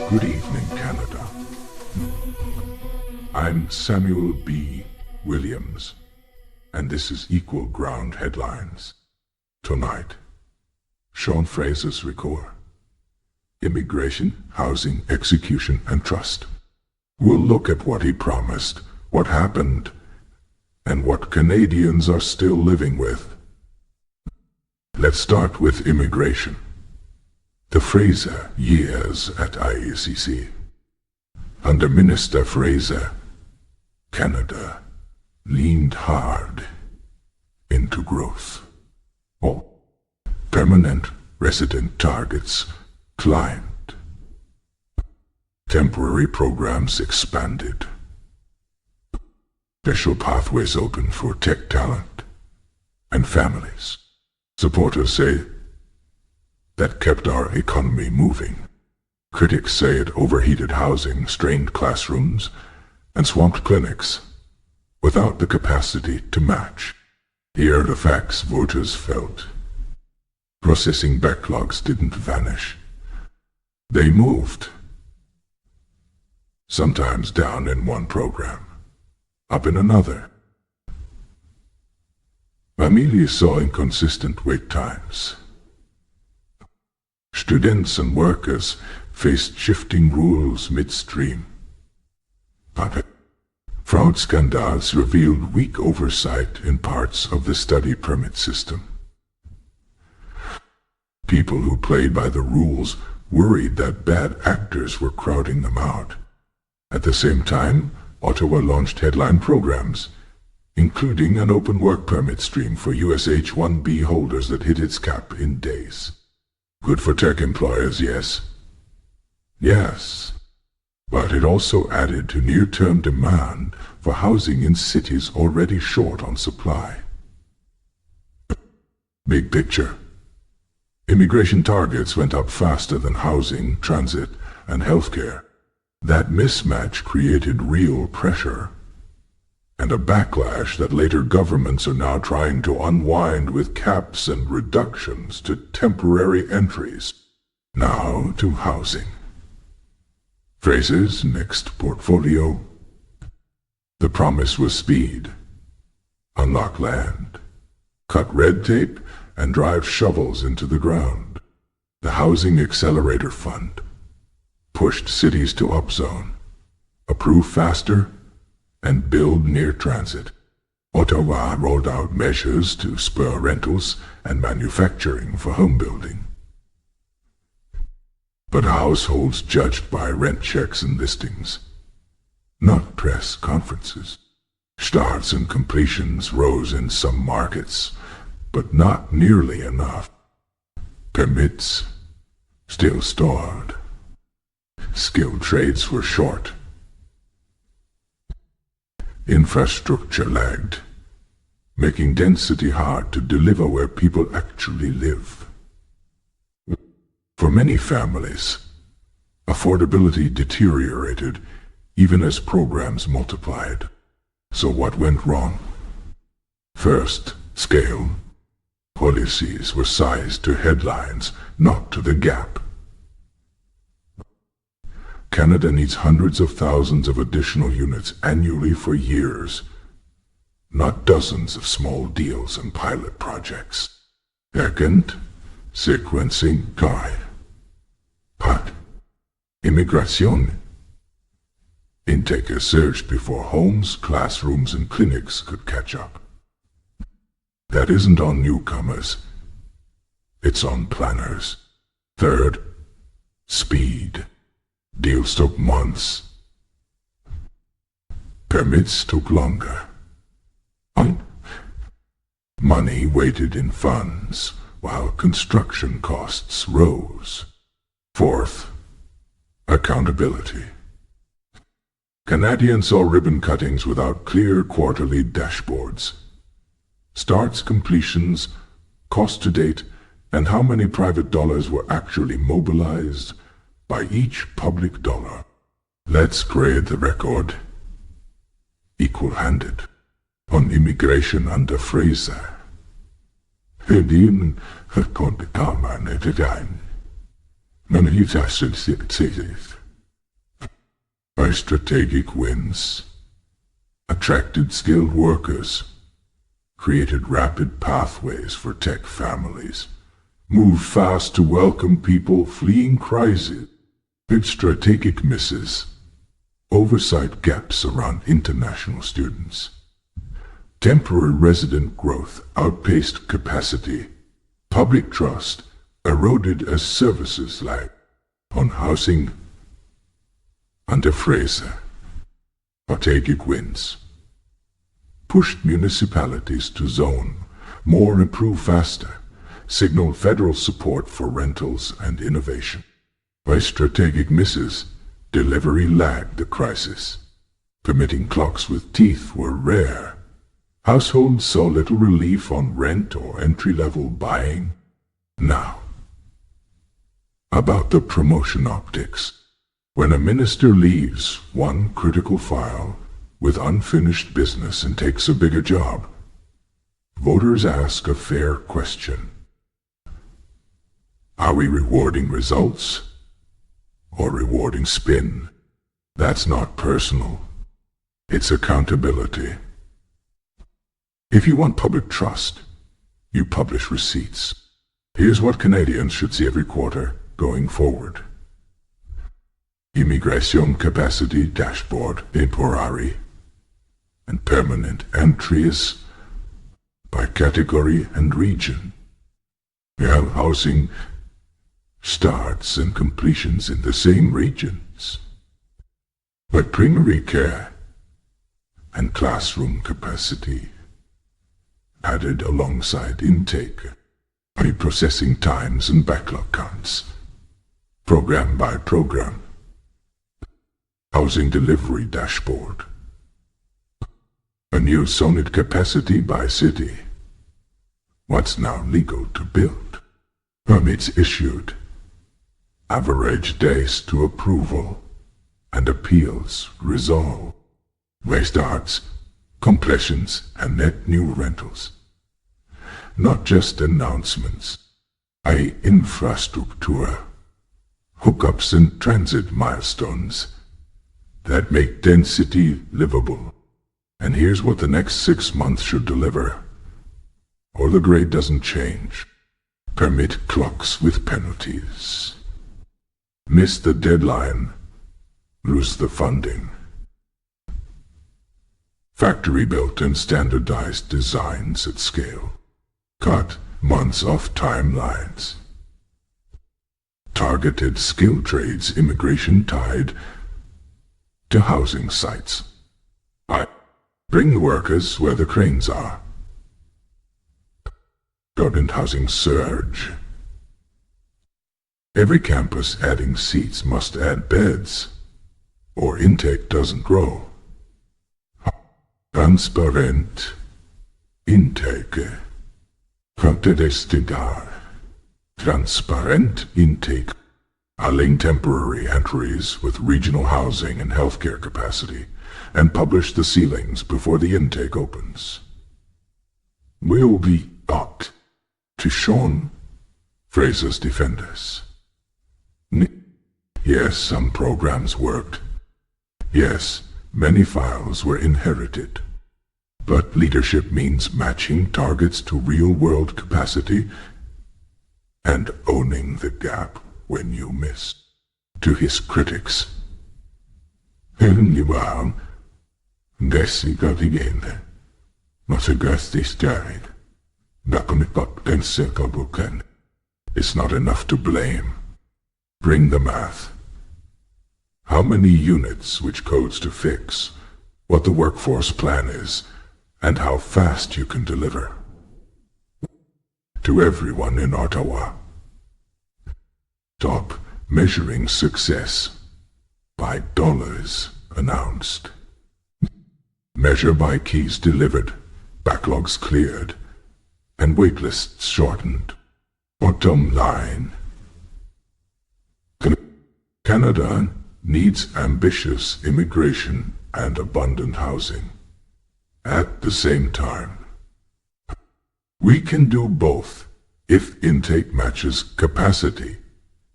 Good evening, Canada. I'm Samuel B. Williams, and this is Equal Ground Headlines. Tonight, Sean Fraser's record. Immigration, housing, execution, and trust. We'll look at what he promised, what happened, and what Canadians are still living with. Let's start with immigration. The Fraser years at IRCC. Under Minister Fraser, Canada leaned hard into growth. All permanent resident targets climbed. Temporary programs expanded. Special pathways opened for tech talent and families. Supporters say that kept our economy moving. Critics say it overheated housing, strained classrooms, and swamped clinics without the capacity to match. Here are the facts voters felt. Processing backlogs didn't vanish. They moved. Sometimes down in one program, up in another. Families saw inconsistent wait times. Students and workers faced shifting rules midstream. Fraud scandals revealed weak oversight in parts of the study permit system. People who played by the rules worried that bad actors were crowding them out. At the same time, Ottawa launched headline programs, including an open work permit stream for US H-1B holders that hit its cap in days. Good for tech employers, yes. Yes. But it also added to near-term demand for housing in cities already short on supply. Big picture. Immigration targets went up faster than housing, transit, and healthcare. That mismatch created real pressure, and a backlash that later governments are now trying to unwind with caps and reductions to temporary entries. Now to housing. Fraser's next portfolio. The promise was speed. Unlock land. Cut red tape and drive shovels into the ground. The Housing Accelerator Fund pushed cities to upzone, approve faster, and build near transit. Ottawa rolled out measures to spur rentals and manufacturing for home building. But households judged by rent checks and listings, not press conferences. Starts and completions rose in some markets, but not nearly enough. Permits still stalled. Skilled trades were short. Infrastructure lagged, making density hard to deliver where people actually live. For many families, affordability deteriorated even as programs multiplied. So what went wrong? First, scale. Policies were sized to headlines, not to the gap. Canada needs hundreds of thousands of additional units annually for years, not dozens of small deals and pilot projects. Second, sequencing time. But immigration. Intake has surged before homes, classrooms, and clinics could catch up. That isn't on newcomers. It's on planners. Third, speed. Deals took months. Permits took longer. Money waited in funds while construction costs rose. Fourth, accountability. Canadians saw ribbon cuttings without clear quarterly dashboards. Starts, completions, cost to date, and how many private dollars were actually mobilized by each public dollar. Let's grade the record. Equal-handed. On immigration under Fraser. Hedin het kon betamen het zijn. Men heeft by strategic wins, attracted skilled workers, created rapid pathways for tech families, moved fast to welcome people fleeing crisis, with strategic misses, oversight gaps around international students. Temporary resident growth outpaced capacity. Public trust eroded as services lagged. On housing, under Fraser, strategic wins pushed municipalities to zone more, improve faster, signal federal support for rentals and innovation. By strategic misses, delivery lagged the crisis. Permitting clocks with teeth were rare. Households saw little relief on rent or entry-level buying. Now, about the promotion optics. When a minister leaves one critical file with unfinished business and takes a bigger job, voters ask a fair question. Are we rewarding results or rewarding spin? That's not personal. It's accountability. If you want public trust, you publish receipts. Here's what Canadians should see every quarter going forward. Immigration capacity dashboard, temporary and permanent entries by category and region. We have housing starts and completions in the same regions, but primary care and classroom capacity added alongside intake by processing times and backlog counts, program by program. Housing delivery dashboard. A new zoned capacity by city. What's now legal to build? Permits issued. Average days to approval and appeals resolved. Where starts, completions and net new rentals. Not just announcements, infrastructure, hookups and transit milestones that make density livable. And here's what the next 6 months should deliver, or the grade doesn't change. Permit clocks with penalties. Miss the deadline, lose the funding. Factory-built and standardized designs at scale. Cut months off timelines. Targeted skill trades immigration tied to housing sites. Bring the workers where the cranes are. Student housing surge. Every campus adding seats must add beds, or intake doesn't grow. Transparent intake. Contradestigar. Transparent intake. Align temporary entries with regional housing and healthcare capacity, and publish the ceilings before the intake opens. We'll be up to Sean Fraser's defenders. Yes, some programs worked. Yes, many files were inherited. But leadership means matching targets to real-world capacity and owning the gap when you miss. To his critics, Helmlibaum, Desigatigene, Mosagasti Dakonipop It's not enough to blame. Bring the math. How many units, which codes to fix, what the workforce plan is, and how fast you can deliver. To everyone in Ottawa. Stop measuring success by dollars announced. Measure by keys delivered, backlogs cleared, and waitlists shortened. Bottom line. Canada needs ambitious immigration and abundant housing. At the same time, we can do both if intake matches capacity,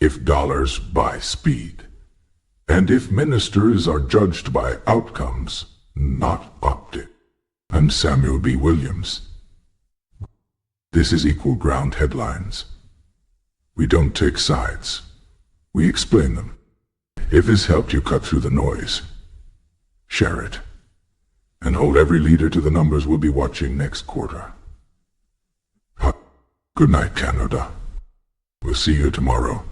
if dollars buy speed, And if ministers are judged by outcomes, not optics. I'm Samuel B. Williams. This is Equal Ground Headlines. We don't take sides. We explain them. If this helped you cut through the noise, share it. And hold every leader to the numbers we'll be watching next quarter. Good night, Canada. We'll see you tomorrow.